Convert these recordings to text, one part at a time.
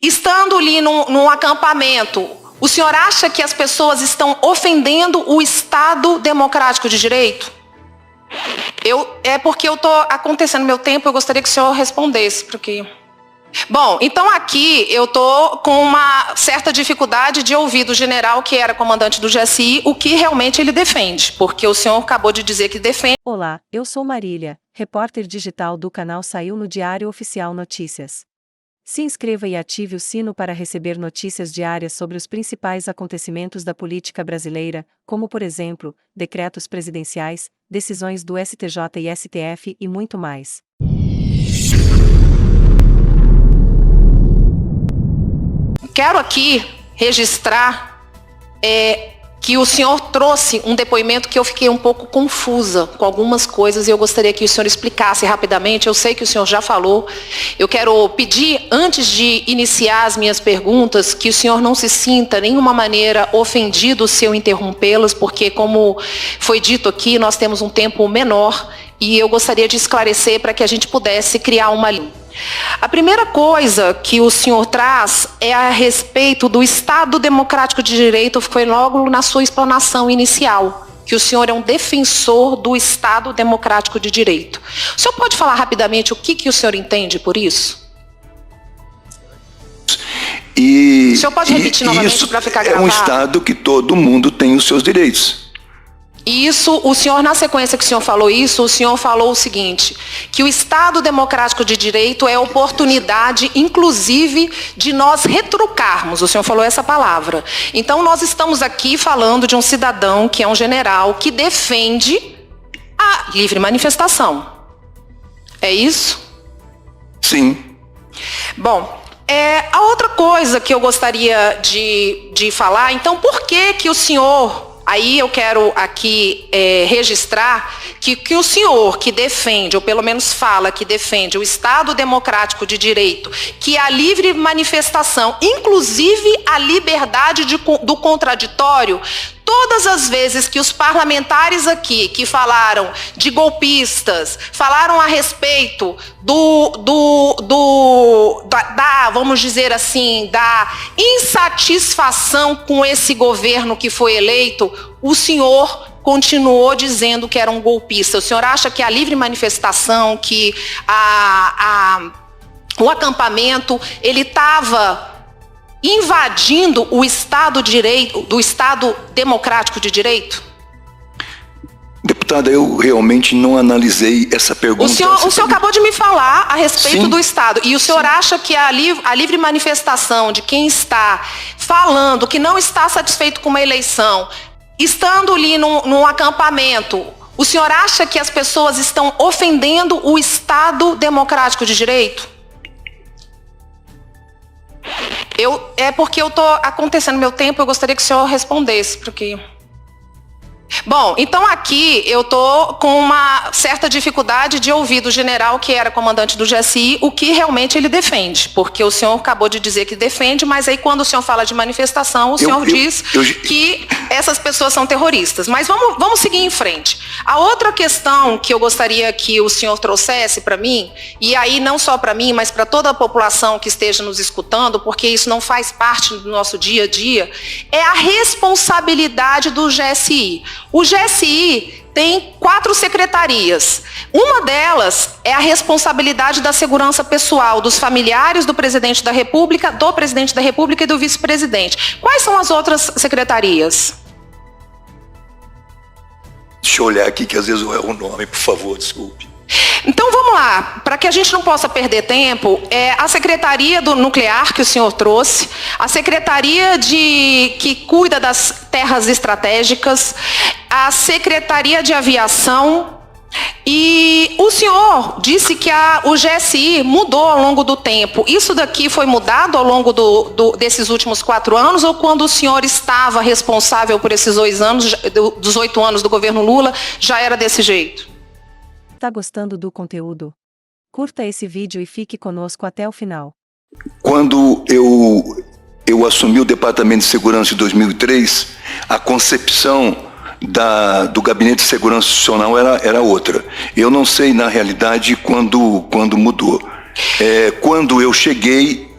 Estando ali num acampamento, o senhor acha que as pessoas estão ofendendo o Estado democrático de direito? É porque eu estou acontecendo meu tempo, eu gostaria que o senhor respondesse, porque... Bom, então aqui eu estou com uma certa dificuldade de ouvir do general, que era comandante do GSI, o que realmente ele defende, porque o senhor acabou de dizer que defende... Olá, eu sou Marília, repórter digital do canal Saiu no Diário Oficial Notícias. Se inscreva e ative o sino para receber notícias diárias sobre os principais acontecimentos da política brasileira, como por exemplo, decretos presidenciais, decisões do STJ e STF e muito mais. Quero aqui registrar que o senhor trouxe um depoimento que eu fiquei um pouco confusa com algumas coisas e eu gostaria que o senhor explicasse rapidamente. Eu sei que o senhor já falou. Eu quero pedir, antes de iniciar as minhas perguntas, que o senhor não se sinta de nenhuma maneira ofendido se eu interrompê-las, porque, como foi dito aqui, nós temos um tempo menor e eu gostaria de esclarecer para que a gente pudesse criar uma linha. A primeira coisa que o senhor traz é a respeito do Estado Democrático de Direito, que foi logo na sua explanação inicial, que o senhor é um defensor do Estado Democrático de Direito. O senhor pode falar rapidamente o que o senhor entende por isso? O senhor pode repetir novamente para ficar gravado? É um Estado que todo mundo tem os seus direitos. Isso, o senhor, na sequência que o senhor falou isso, o senhor falou o seguinte, que o Estado Democrático de Direito é a oportunidade, inclusive, de nós retrucarmos, o senhor falou essa palavra. Então, nós estamos aqui falando de um cidadão, que é um general, que defende a livre manifestação. É isso? Sim. Bom, a outra coisa que eu gostaria de falar, então, por que o senhor... Aí eu quero aqui registrar que o senhor que defende, ou pelo menos fala que defende o Estado Democrático de Direito, que a livre manifestação, inclusive a liberdade do contraditório, todas as vezes que os parlamentares aqui que falaram de golpistas, falaram a respeito vamos dizer assim, da insatisfação com esse governo que foi eleito, o senhor continuou dizendo que era um golpista. O senhor acha que a livre manifestação, que o acampamento, ele estava invadindo o Estado do Estado Democrático de Direito? Deputada, eu realmente não analisei essa pergunta. O senhor acabou de me falar a respeito do Estado. E o senhor acha que a livre manifestação de quem está falando que não está satisfeito com uma eleição, estando ali num acampamento, o senhor acha que as pessoas estão ofendendo o Estado Democrático de Direito? É porque eu estou acontecendo meu tempo, eu gostaria que o senhor respondesse, porque... Bom, então aqui eu estou com uma certa dificuldade de ouvir do general, que era comandante do GSI, o que realmente ele defende, porque o senhor acabou de dizer que defende, mas aí quando o senhor fala de manifestação, o senhor diz que essas pessoas são terroristas. Mas vamos seguir em frente. A outra questão que eu gostaria que o senhor trouxesse para mim, e aí não só para mim, mas para toda a população que esteja nos escutando, porque isso não faz parte do nosso dia a dia, é a responsabilidade do GSI. O GSI tem 4 secretarias. Uma delas é a responsabilidade da segurança pessoal dos familiares do presidente da República e do vice-presidente. Quais são as outras secretarias? Deixa eu olhar aqui, que às vezes eu erro o nome, por favor, desculpe. Então vamos lá, para que a gente não possa perder tempo, a Secretaria do Nuclear que o senhor trouxe, a Secretaria que cuida das terras estratégicas, a Secretaria de Aviação, e o senhor disse que o GSI mudou ao longo do tempo. Isso daqui foi mudado ao longo desses últimos 4 anos, ou quando o senhor estava responsável por esses 2 anos do governo Lula, já era desse jeito? Tá gostando do conteúdo? Curta esse vídeo e fique conosco até o final. Quando eu assumi o Departamento de Segurança em 2003, a concepção do Gabinete de Segurança Institucional era outra. Eu não sei, na realidade, quando mudou. Quando eu cheguei,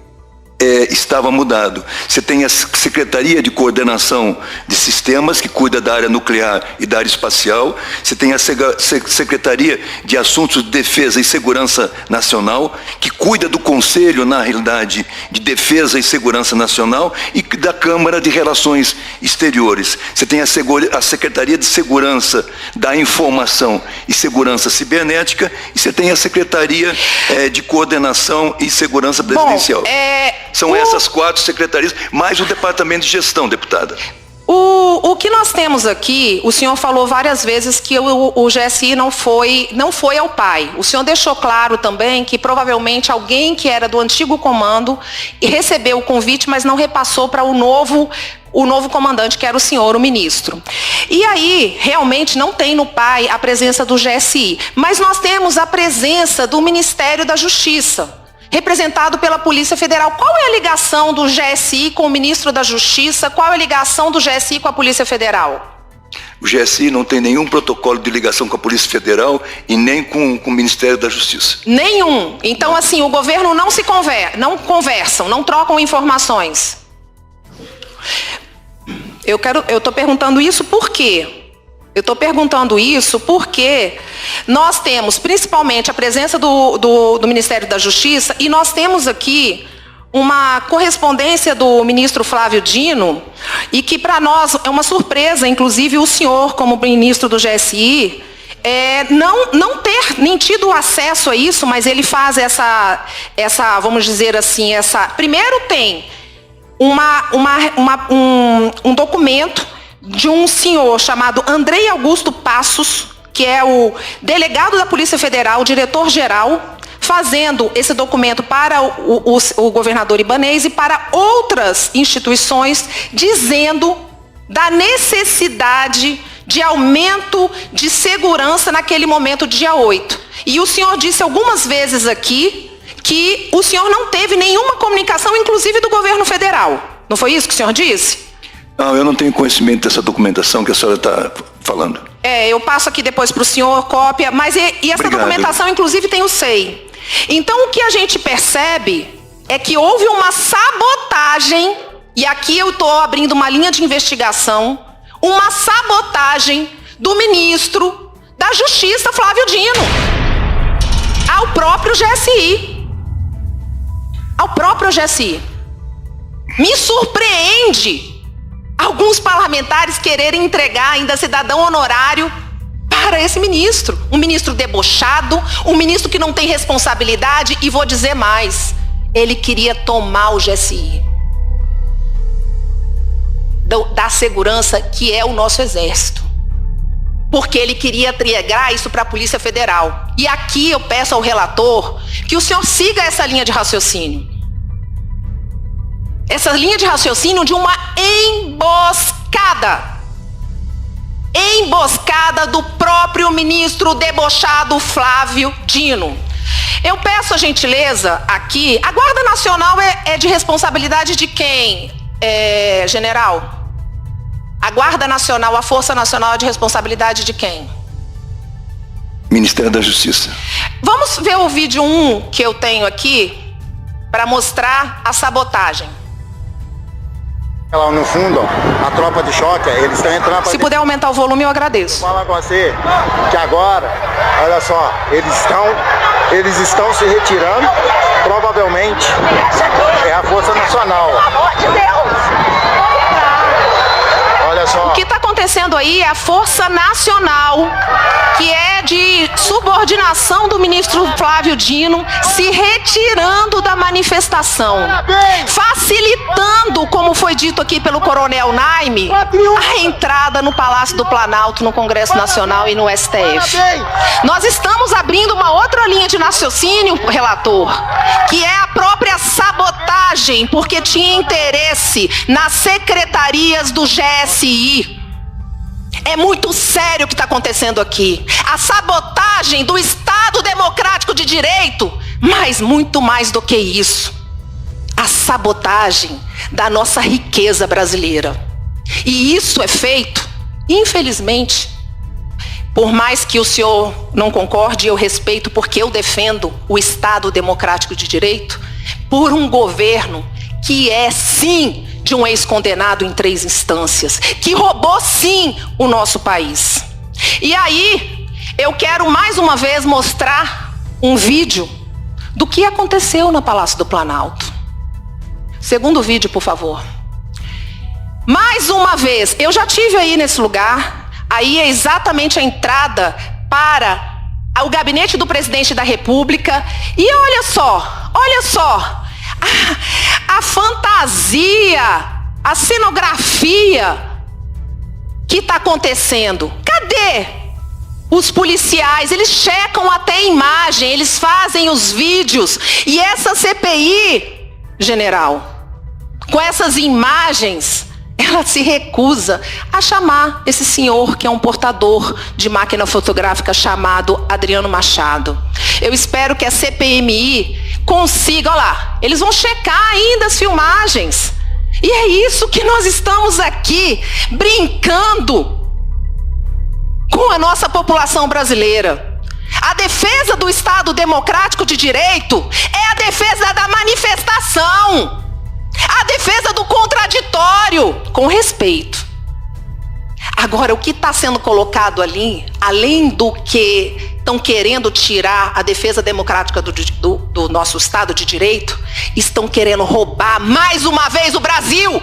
estava mudado. Você tem a Secretaria de Coordenação de Sistemas, que cuida da área nuclear e da área espacial. Você tem a Secretaria de Assuntos de Defesa e Segurança Nacional, que cuida do Conselho, na realidade, de Defesa e Segurança Nacional e da Câmara de Relações Exteriores. Você tem a Secretaria de Segurança da Informação e Segurança Cibernética e você tem a Secretaria de Coordenação e Segurança Presidencial. São essas 4 secretarias, mais o Departamento de Gestão, deputada. O que nós temos aqui, o senhor falou várias vezes que o GSI não foi ao PAI. O senhor deixou claro também que provavelmente alguém que era do antigo comando recebeu o convite, mas não repassou para o novo comandante, que era o senhor, o ministro. E aí, realmente, não tem no PAI a presença do GSI, mas nós temos a presença do Ministério da Justiça, representado pela Polícia Federal. Qual é a ligação do GSI com o ministro da Justiça? Qual é a ligação do GSI com a Polícia Federal? O GSI não tem nenhum protocolo de ligação com a Polícia Federal e nem com o Ministério da Justiça. Nenhum. Então, assim, o governo não conversam, não trocam informações. Eu estou perguntando isso por quê? Eu estou perguntando isso porque nós temos principalmente a presença do Ministério da Justiça e nós temos aqui uma correspondência do ministro Flávio Dino e que para nós é uma surpresa, inclusive o senhor como ministro do GSI, não ter nem tido acesso a isso, mas ele faz essa vamos dizer assim, primeiro tem um documento de um senhor chamado Andrei Augusto Passos, que é o delegado da Polícia Federal, o diretor-geral, fazendo esse documento para o governador Ibanez e para outras instituições, dizendo da necessidade de aumento de segurança naquele momento, dia 8. E o senhor disse algumas vezes aqui que o senhor não teve nenhuma comunicação, inclusive do governo federal. Não foi isso que o senhor disse? Não, eu não tenho conhecimento dessa documentação que a senhora está falando. Eu passo aqui depois para o senhor cópia, mas essa Obrigado. Documentação, inclusive, tem o SEI. Então, o que a gente percebe é que houve uma sabotagem, e aqui eu estou abrindo uma linha de investigação, uma sabotagem do ministro da Justiça, Flávio Dino, ao próprio GSI. Ao próprio GSI. Me surpreende alguns parlamentares quererem entregar ainda cidadão honorário para esse ministro. Um ministro debochado, um ministro que não tem responsabilidade, e vou dizer mais, ele queria tomar o GSI da segurança, que é o nosso exército, porque ele queria entregar isso para a Polícia Federal. E aqui eu peço ao relator que o senhor siga essa linha de raciocínio. Essa linha de raciocínio de uma emboscada do próprio ministro debochado Flávio Dino. Eu peço a gentileza aqui, a Guarda Nacional é de responsabilidade de quem, general? A Guarda Nacional, a Força Nacional é de responsabilidade de quem? Ministério da Justiça. Vamos ver o vídeo 1 que eu tenho aqui para mostrar a sabotagem. Lá no fundo, ó, a tropa de choque, eles estão entrando... Se puder aumentar o volume, eu agradeço. Vou falar com você que agora, olha só, eles estão se retirando, provavelmente é a Força Nacional. Pelo amor de Deus! Olha só. O que está acontecendo aí é a Força Nacional, que é de subordinação do ministro Flávio Dino, se retirando da manifestação, facilitando, como foi dito aqui pelo coronel Naime, a entrada no Palácio do Planalto, no Congresso Nacional e no STF. Nós estamos abrindo uma outra linha de raciocínio, relator, que é a própria sabotagem, porque tinha interesse nas secretarias do GSI. É muito sério o que está acontecendo aqui. A sabotagem do Estado Democrático de Direito, mas muito mais do que isso. A sabotagem da nossa riqueza brasileira. E isso é feito, infelizmente, por mais que o senhor não concorde, eu respeito, porque eu defendo o Estado Democrático de Direito, por um governo que é sim de um ex-condenado em 3 instâncias, que roubou sim o nosso país. E aí, eu quero mais uma vez mostrar um vídeo do que aconteceu no Palácio do Planalto. Segundo vídeo, por favor. Mais uma vez, eu já estive aí nesse lugar, aí é exatamente a entrada para o gabinete do presidente da República, e olha só, a fantasia, a cenografia que está acontecendo. Cadê os policiais? Eles checam até a imagem, eles fazem os vídeos, e essa CPI, general, com essas imagens, ela se recusa a chamar esse senhor que é um portador de máquina fotográfica chamado Adriano Machado. Eu espero que a CPMI consiga, olha lá, eles vão checar ainda as filmagens. E é isso que nós estamos aqui brincando com a nossa população brasileira. A defesa do Estado Democrático de Direito é a defesa da manifestação. A defesa do contraditório, com respeito. Agora, o que está sendo colocado ali, além do que estão querendo tirar a defesa democrática do nosso Estado de Direito, estão querendo roubar mais uma vez o Brasil.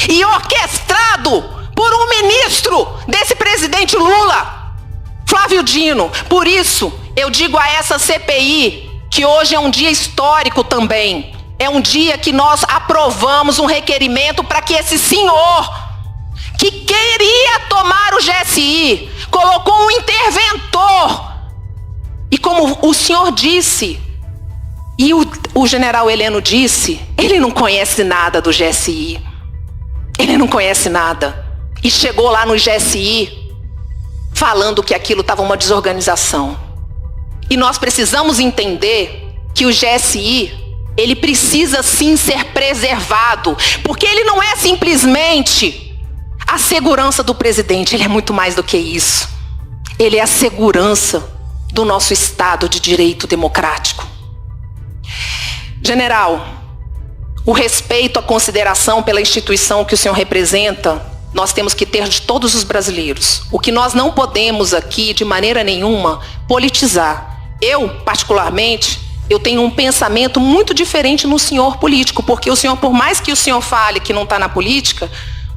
E orquestrado por um ministro desse presidente Lula, Flávio Dino. Por isso, eu digo a essa CPI que hoje é um dia histórico também. É um dia que nós aprovamos um requerimento para que esse senhor, que queria tomar o GSI, colocou um interventor. E como o senhor disse, e o general Heleno disse, ele não conhece nada do GSI. Ele não conhece nada. E chegou lá no GSI falando que aquilo estava uma desorganização. E nós precisamos entender que o GSI, ele precisa sim ser preservado, porque ele não é simplesmente a segurança do presidente, ele é muito mais do que isso. Ele é a segurança do nosso Estado de Direito democrático. General, o respeito, a consideração pela instituição que o senhor representa, nós temos que ter de todos os brasileiros. O que nós não podemos aqui, de maneira nenhuma, politizar. Eu, particularmente, eu tenho um pensamento muito diferente no senhor político, porque o senhor, por mais que o senhor fale que não está na política,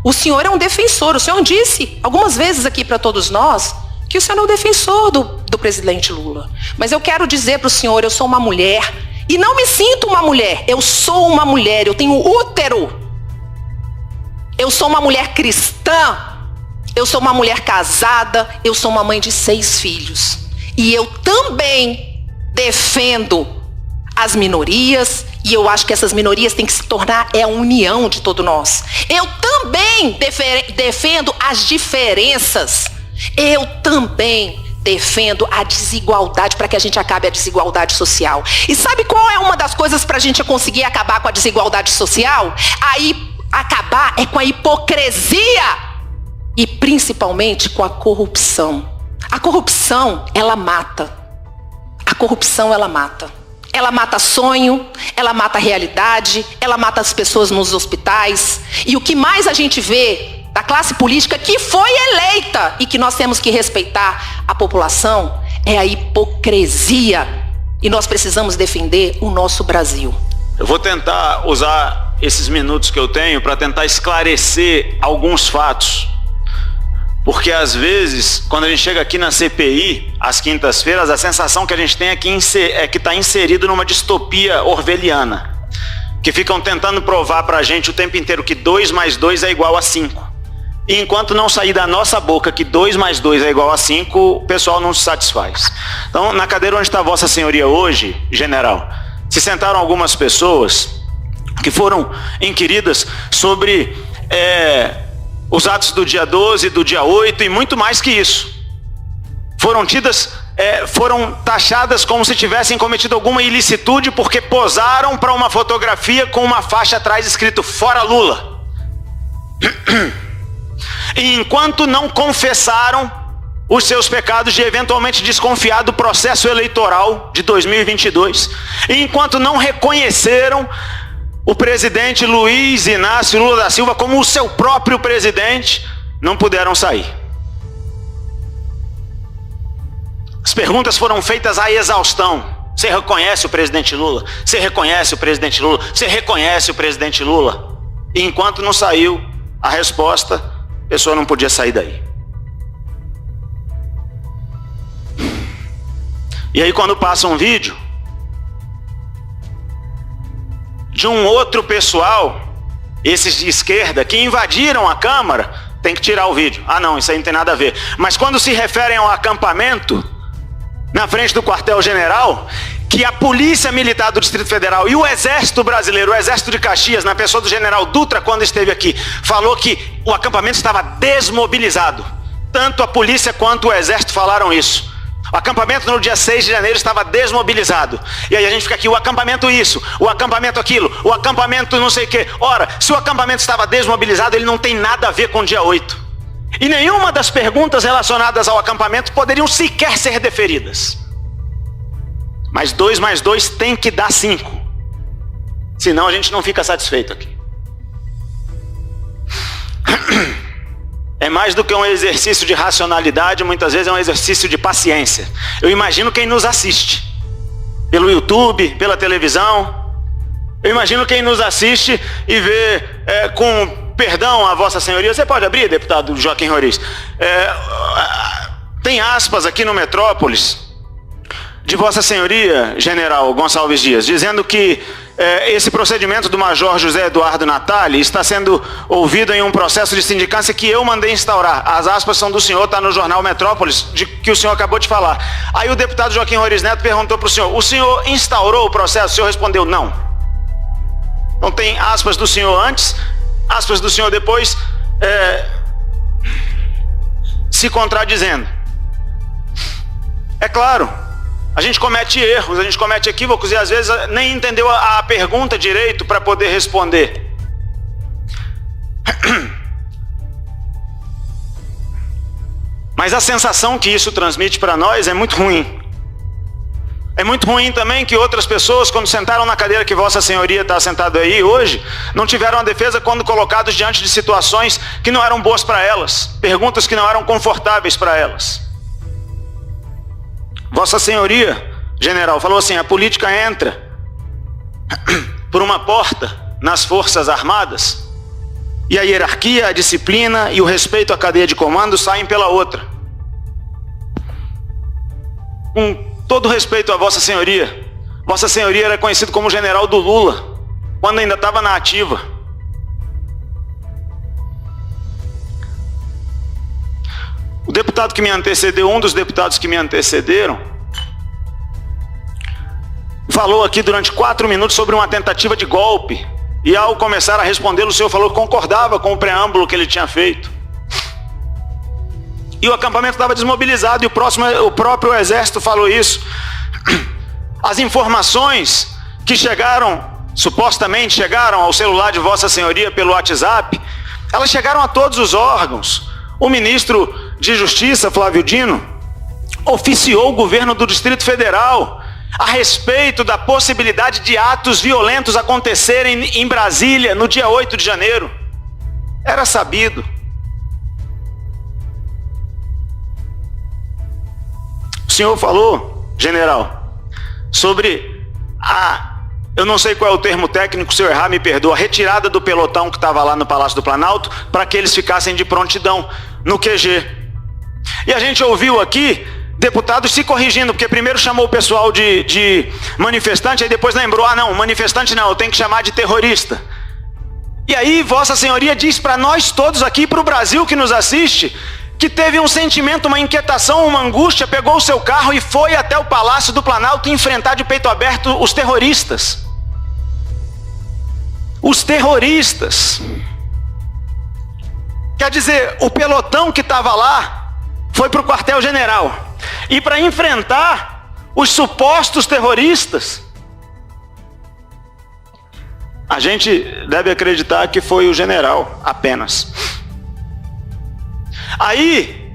o senhor é um defensor. O senhor disse algumas vezes aqui para todos nós que o senhor é o defensor do presidente Lula. Mas eu quero dizer para o senhor, eu sou uma mulher, e não me sinto uma mulher, eu sou uma mulher, eu tenho útero. Eu sou uma mulher cristã, eu sou uma mulher casada, eu sou uma mãe de 6 filhos. E eu também defendo as minorias, e eu acho que essas minorias têm que se tornar a união de todos nós. Eu também defendo as diferenças. Eu também defendo a desigualdade, para que a gente acabe a desigualdade social. E sabe qual é uma das coisas para a gente conseguir acabar com a desigualdade social? Acabar é com a hipocrisia e principalmente com a corrupção. A corrupção, ela mata. A corrupção, ela mata. Ela mata sonho, ela mata a realidade, ela mata as pessoas nos hospitais. E o que mais a gente vê da classe política que foi eleita e que nós temos que respeitar a população é a hipocrisia. E nós precisamos defender o nosso Brasil. Eu vou tentar usar esses minutos que eu tenho para tentar esclarecer alguns fatos. Porque às vezes, quando a gente chega aqui na CPI, às quintas-feiras, a sensação que a gente tem é que está inserido numa distopia orwelliana. Que ficam tentando provar para a gente o tempo inteiro que 2 mais 2 é igual a 5. E enquanto não sair da nossa boca que 2 mais 2 é igual a 5, o pessoal não se satisfaz. Então, na cadeira onde está Vossa Senhoria hoje, general, se sentaram algumas pessoas que foram inquiridas sobre os atos do dia 12, do dia 8 e muito mais que isso. Foram taxadas como se tivessem cometido alguma ilicitude porque posaram para uma fotografia com uma faixa atrás escrito "Fora Lula". E enquanto não confessaram os seus pecados de eventualmente desconfiar do processo eleitoral de 2022, e enquanto não reconheceram o presidente Luiz Inácio Lula da Silva, como o seu próprio presidente, não puderam sair. As perguntas foram feitas à exaustão. Você reconhece o presidente Lula? Você reconhece o presidente Lula? Você reconhece o presidente Lula? E enquanto não saiu a resposta, a pessoa não podia sair daí. E aí quando passa um vídeo de um outro pessoal, esses de esquerda, que invadiram a Câmara, tem que tirar o vídeo. Ah não, isso aí não tem nada a ver. Mas quando se referem ao acampamento na frente do quartel-general, que a Polícia Militar do Distrito Federal e o Exército Brasileiro, o Exército de Caxias, na pessoa do general Dutra, quando esteve aqui, falou que o acampamento estava desmobilizado. Tanto a polícia quanto o Exército falaram isso. O acampamento no dia 6 de janeiro estava desmobilizado. E aí a gente fica aqui, o acampamento isso, o acampamento aquilo, o acampamento não sei o quê. Ora, se o acampamento estava desmobilizado, ele não tem nada a ver com o dia 8. E nenhuma das perguntas relacionadas ao acampamento poderiam sequer ser deferidas. Mas 2 mais 2 tem que dar 5. Senão a gente não fica satisfeito aqui. É mais do que um exercício de racionalidade, muitas vezes é um exercício de paciência. Eu imagino quem nos assiste, pelo YouTube, pela televisão. Eu imagino quem nos assiste e vê, com perdão a Vossa Senhoria, você pode abrir, deputado Joaquim Roriz? Tem aspas aqui no Metrópolis, de Vossa Senhoria, General Gonçalves Dias, dizendo que esse procedimento do Major José Eduardo Natali está sendo ouvido em um processo de sindicância que eu mandei instaurar. As aspas são do senhor, está no jornal Metrópolis, que o senhor acabou de falar. Aí o deputado Joaquim Roriz Neto perguntou para o senhor instaurou o processo? O senhor respondeu não. Então tem aspas do senhor antes, aspas do senhor depois, se contradizendo. É claro, a gente comete erros, a gente comete equívocos e às vezes nem entendeu a pergunta direito para poder responder. Mas a sensação que isso transmite para nós é muito ruim. É muito ruim também que outras pessoas, quando sentaram na cadeira que Vossa Senhoria está sentado aí hoje, não tiveram a defesa quando colocados diante de situações que não eram boas para elas, perguntas que não eram confortáveis para elas. Vossa Senhoria, general, falou assim, a política entra por uma porta nas Forças Armadas e a hierarquia, a disciplina e o respeito à cadeia de comando saem pela outra. Com todo respeito a Vossa Senhoria era conhecido como general do Lula, quando ainda estava na ativa. O deputado que me antecedeu, um dos deputados que me antecederam, falou aqui durante 4 minutos sobre uma tentativa de golpe. E ao começar a responder, o senhor falou que concordava com o preâmbulo que ele tinha feito. E o acampamento estava desmobilizado e o próprio Exército falou isso. As informações que supostamente chegaram ao celular de Vossa Senhoria pelo WhatsApp, elas chegaram a todos os órgãos. O ministro de Justiça, Flávio Dino, oficiou o governo do Distrito Federal a respeito da possibilidade de atos violentos acontecerem em Brasília no dia 8 de janeiro. Era sabido. O senhor falou, general, sobre eu não sei qual é o termo técnico, se eu errar me perdoa, a retirada do pelotão que estava lá no Palácio do Planalto para que eles ficassem de prontidão no QG. E a gente ouviu aqui deputados se corrigindo, porque primeiro chamou o pessoal de manifestante, aí depois lembrou, não, manifestante não, eu tenho que chamar de terrorista. E aí Vossa Senhoria diz para nós todos aqui, para o Brasil que nos assiste, que teve um sentimento, uma inquietação, uma angústia, pegou o seu carro e foi até o Palácio do Planalto enfrentar de peito aberto os terroristas. Os terroristas. Quer dizer, o pelotão que estava lá foi para o quartel-general. E para enfrentar os supostos terroristas, a gente deve acreditar que foi o general apenas. Aí,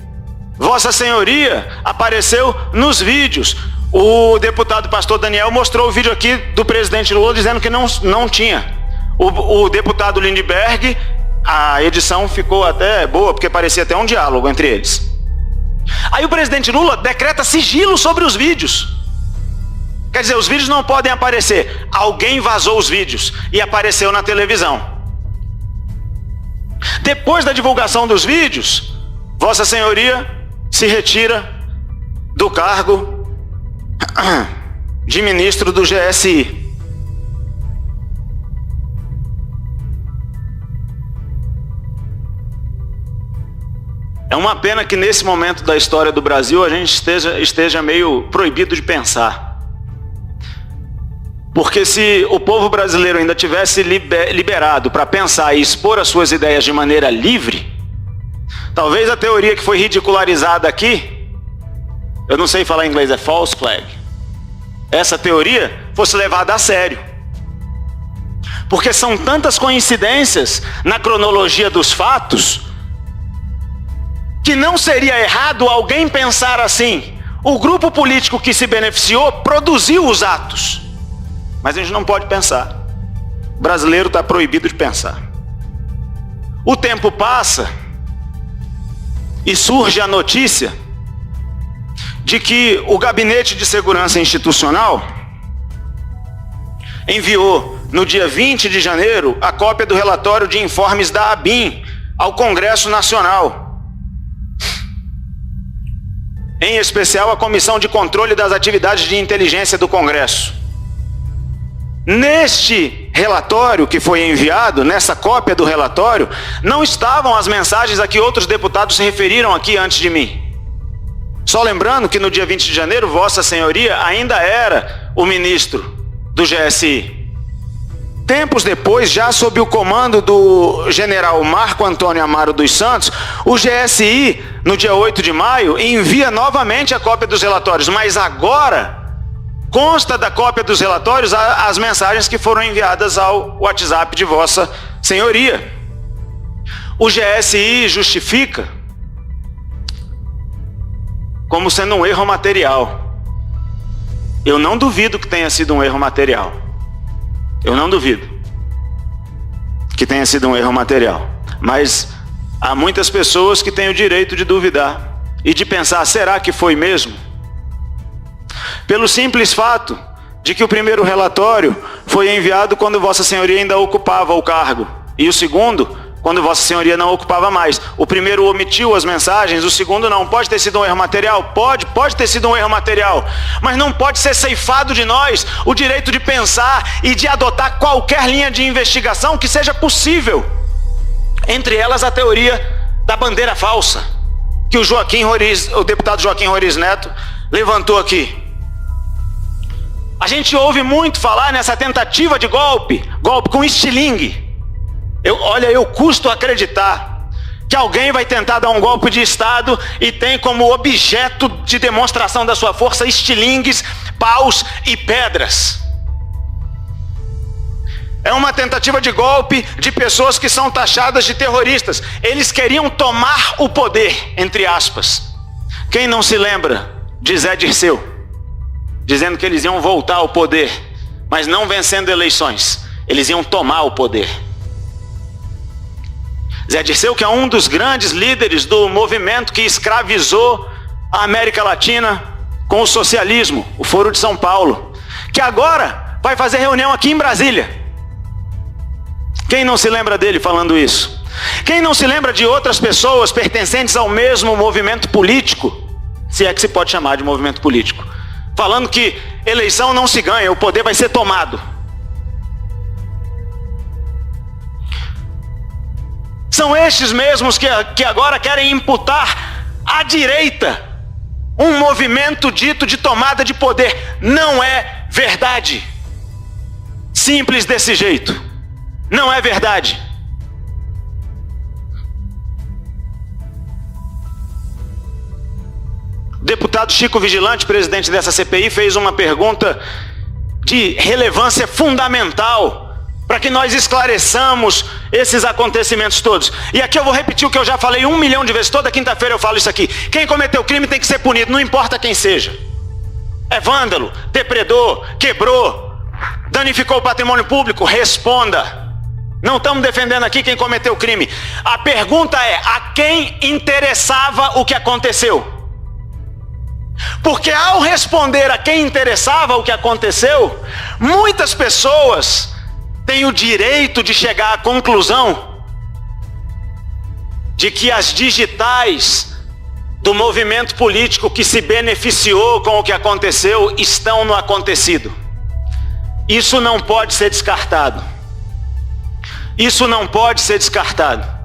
Vossa Senhoria apareceu nos vídeos. O deputado pastor Daniel mostrou o vídeo aqui do presidente Lula dizendo que não tinha. O deputado Lindbergh, a edição ficou até boa, porque parecia até um diálogo entre eles. Aí o presidente Lula decreta sigilo sobre os vídeos. Quer dizer, os vídeos não podem aparecer. Alguém vazou os vídeos e apareceu na televisão. Depois da divulgação dos vídeos, Vossa Senhoria se retira do cargo de ministro do GSI. É uma pena que nesse momento da história do Brasil a gente esteja meio proibido de pensar. Porque se o povo brasileiro ainda tivesse liberado para pensar e expor as suas ideias de maneira livre, talvez a teoria que foi ridicularizada aqui, eu não sei falar em inglês, é false flag, essa teoria fosse levada a sério. Porque são tantas coincidências na cronologia dos fatos, que não seria errado alguém pensar assim: o grupo político que se beneficiou produziu os atos. Mas a gente não pode pensar. O brasileiro está proibido de pensar. O tempo passa e surge a notícia de que o Gabinete de Segurança Institucional enviou no dia 20 de janeiro a cópia do relatório de informes da ABIN ao Congresso Nacional. Em especial a Comissão de Controle das Atividades de Inteligência do Congresso. Neste relatório que foi enviado, nessa cópia do relatório, não estavam as mensagens a que outros deputados se referiram aqui antes de mim. Só lembrando que no dia 20 de janeiro, Vossa Senhoria ainda era o ministro do GSI. Tempos depois, já sob o comando do general Marco Antônio Amaro dos Santos, o GSI, no dia 8 de maio, envia novamente a cópia dos relatórios, mas agora consta da cópia dos relatórios as mensagens que foram enviadas ao WhatsApp de Vossa Senhoria. O GSI justifica como sendo um erro material. Eu não duvido que tenha sido um erro material. Eu não duvido que tenha sido um erro material. Mas há muitas pessoas que têm o direito de duvidar e de pensar: será que foi mesmo? Pelo simples fato de que o primeiro relatório foi enviado quando Vossa Senhoria ainda ocupava o cargo, e o segundo quando Vossa Senhoria não ocupava mais. O primeiro omitiu as mensagens, o segundo não. Pode ter sido um erro material? Pode ter sido um erro material, mas não pode ser ceifado de nós o direito de pensar e de adotar qualquer linha de investigação que seja possível. Entre elas a teoria da bandeira falsa, que o deputado Joaquim Roriz Neto levantou aqui. A gente ouve muito falar nessa tentativa de golpe com estilingue. Eu custo acreditar que alguém vai tentar dar um golpe de Estado e tem como objeto de demonstração da sua força estilingues, paus e pedras. É uma tentativa de golpe de pessoas que são taxadas de terroristas. Eles queriam tomar o poder, entre aspas. Quem não se lembra de Zé Dirceu, dizendo que eles iam voltar ao poder, mas não vencendo eleições, eles iam tomar o poder. Zé Dirceu, que é um dos grandes líderes do movimento que escravizou a América Latina com o socialismo, o Foro de São Paulo, que agora vai fazer reunião aqui em Brasília. Quem não se lembra dele falando isso? Quem não se lembra de outras pessoas pertencentes ao mesmo movimento político, se é que se pode chamar de movimento político, falando que eleição não se ganha, o poder vai ser tomado? São estes mesmos que agora querem imputar à direita um movimento dito de tomada de poder. Não é verdade. Simples desse jeito. Não é verdade. O deputado Chico Vigilante, presidente dessa CPI, fez uma pergunta de relevância fundamental para que nós esclareçamos esses acontecimentos todos. E aqui eu vou repetir o que eu já falei 1 milhão de vezes. Toda quinta-feira eu falo isso aqui. Quem cometeu crime tem que ser punido, não importa quem seja. É vândalo, depredou, quebrou, danificou o patrimônio público, responda. Não estamos defendendo aqui quem cometeu o crime. A pergunta é, a quem interessava o que aconteceu? Porque ao responder a quem interessava o que aconteceu, muitas pessoas têm o direito de chegar à conclusão de que as digitais do movimento político que se beneficiou com o que aconteceu estão no acontecido. Isso não pode ser descartado. Isso não pode ser descartado.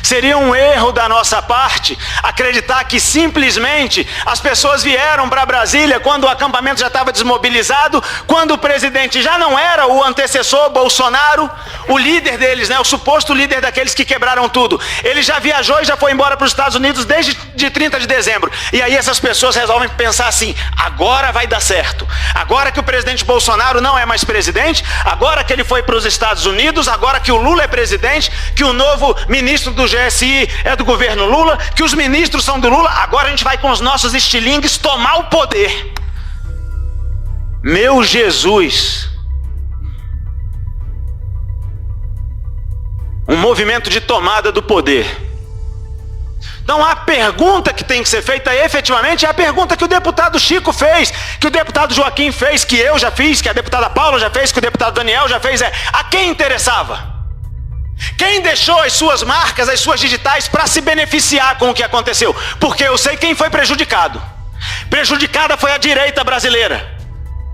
Seria um erro da nossa parte acreditar que simplesmente as pessoas vieram para Brasília quando o acampamento já estava desmobilizado, quando o presidente já não era o antecessor Bolsonaro, o líder deles, né, o suposto líder daqueles que quebraram tudo. Ele já viajou e já foi embora para os Estados Unidos desde de 30 de dezembro. E aí essas pessoas resolvem pensar assim, agora vai dar certo. Agora que o presidente Bolsonaro não é mais presidente, agora que ele foi para os Estados Unidos, agora que o Lula é presidente, que o novo ministro do GSI é do governo Lula, que os ministros são do Lula, agora a gente vai com os nossos estilingues tomar o poder. Meu Jesus! Um movimento de tomada do poder. Então a pergunta que tem que ser feita efetivamente é a pergunta que o deputado Chico fez, que o deputado Joaquim fez, que eu já fiz, que a deputada Paula já fez, que o deputado Daniel já fez, a quem interessava? Quem deixou as suas marcas, as suas digitais para se beneficiar com o que aconteceu? Porque eu sei quem foi prejudicado. Prejudicada foi a direita brasileira.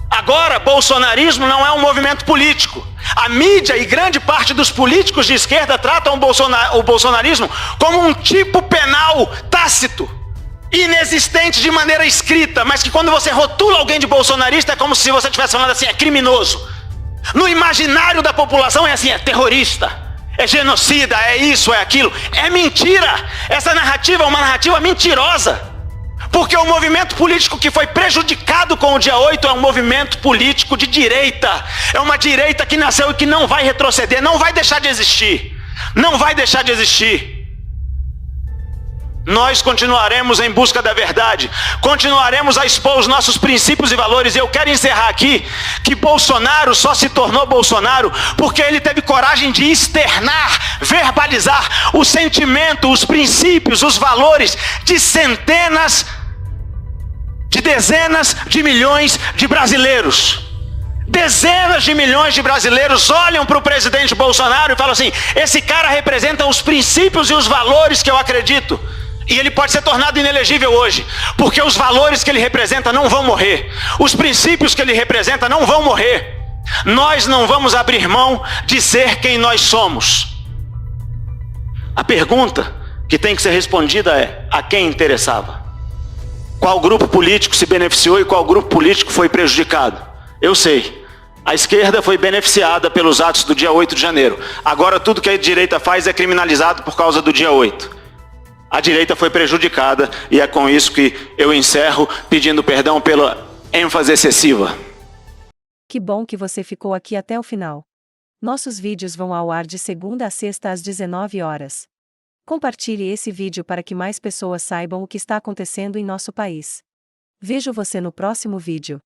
Agora, bolsonarismo não é um movimento político. A mídia e grande parte dos políticos de esquerda tratam o bolsonarismo como um tipo penal tácito, inexistente de maneira escrita, mas que quando você rotula alguém de bolsonarista é como se você estivesse falando assim, é criminoso. No imaginário da população é assim, é terrorista. É genocida, é isso, é aquilo. É mentira. Essa narrativa é uma narrativa mentirosa. Porque o movimento político que foi prejudicado com o dia 8 é um movimento político de direita. É uma direita que nasceu e que não vai retroceder, não vai deixar de existir. Não vai deixar de existir. Nós continuaremos em busca da verdade, continuaremos a expor os nossos princípios e valores. E eu quero encerrar aqui que Bolsonaro só se tornou Bolsonaro porque ele teve coragem de externar, verbalizar o sentimento, os princípios, os valores de centenas, de dezenas de milhões de brasileiros. Dezenas de milhões de brasileiros olham para o presidente Bolsonaro e falam assim, esse cara representa os princípios e os valores que eu acredito. E ele pode ser tornado inelegível hoje, porque os valores que ele representa não vão morrer. Os princípios que ele representa não vão morrer. Nós não vamos abrir mão de ser quem nós somos. A pergunta que tem que ser respondida é, a quem interessava? Qual grupo político se beneficiou e qual grupo político foi prejudicado? Eu sei. A esquerda foi beneficiada pelos atos do dia 8 de janeiro. Agora tudo que a direita faz é criminalizado por causa do dia 8. A direita foi prejudicada e é com isso que eu encerro pedindo perdão pela ênfase excessiva. Que bom que você ficou aqui até o final. Nossos vídeos vão ao ar de segunda a sexta às 19 horas. Compartilhe esse vídeo para que mais pessoas saibam o que está acontecendo em nosso país. Vejo você no próximo vídeo.